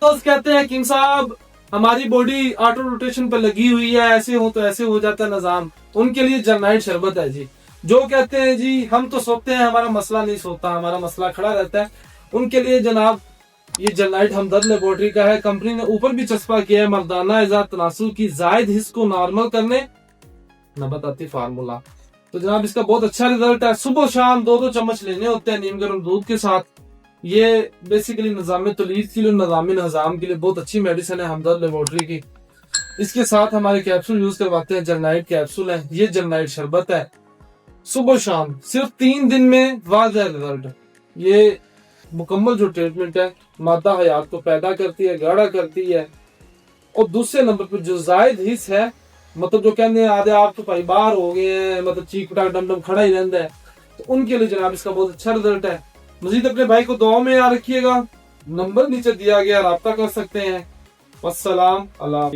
Doctors कहते हैं king साहब हमारी बॉडी ऑटो रोटेशन पर लगी हुई है, ऐसे हो तो ऐसे हो जाता है निजाम, उनके लिए जननाइट शरबत है जी। जो कहते हैं जी हम तो सोते हैं हमारा मसला नहीं सोता, हमारा मसला खड़ा रहता है, उनके लिए जनाब ये जननाइट हमदर्द लेबोरेटरी का है। कंपनी ने ऊपर भी चस्पा किया है मर्दाना इजाद तनासुल की जायद हिस्स को नॉर्मल करने नबताती फार्मूला। तो जनाब इसका बहुत अच्छा रिजल्ट है। सुबह शाम 2-2 चम्मच लेने होते हैं नीम गर्म दूध के साथ। ये बेसिकली निजाम तलीद के लिए, निजामी निजाम के लिए बहुत अच्छी मेडिसिन है हमदर्द लेबोरेटरी की। इसके साथ हमारे कैप्सूल यूज करवाते हैं, जननाइट कैप्सूल है, ये जननाइट शरबत है। सुबह शाम सिर्फ 3 दिन में वाज़ह रिजल्ट। ये मुकम्मल जो ट्रीटमेंट है मादा हयात को पैदा करती है, गाढ़ा करती है। और दूसरे नंबर पर जो जायद हिस्स है, मतलब जो कहते हैं आधे आप तो भाई बाहर हो गए हैं, मतलब चीख पटाख डम डम खड़ा ही रहता है, तो उनके लिए जनाब इसका बहुत अच्छा रिजल्ट है। मजीद अपने भाई को दुआ में याद रखिएगा। नंबर नीचे दिया गया, राब्ता कर सकते हैं। वस्सलाम अला।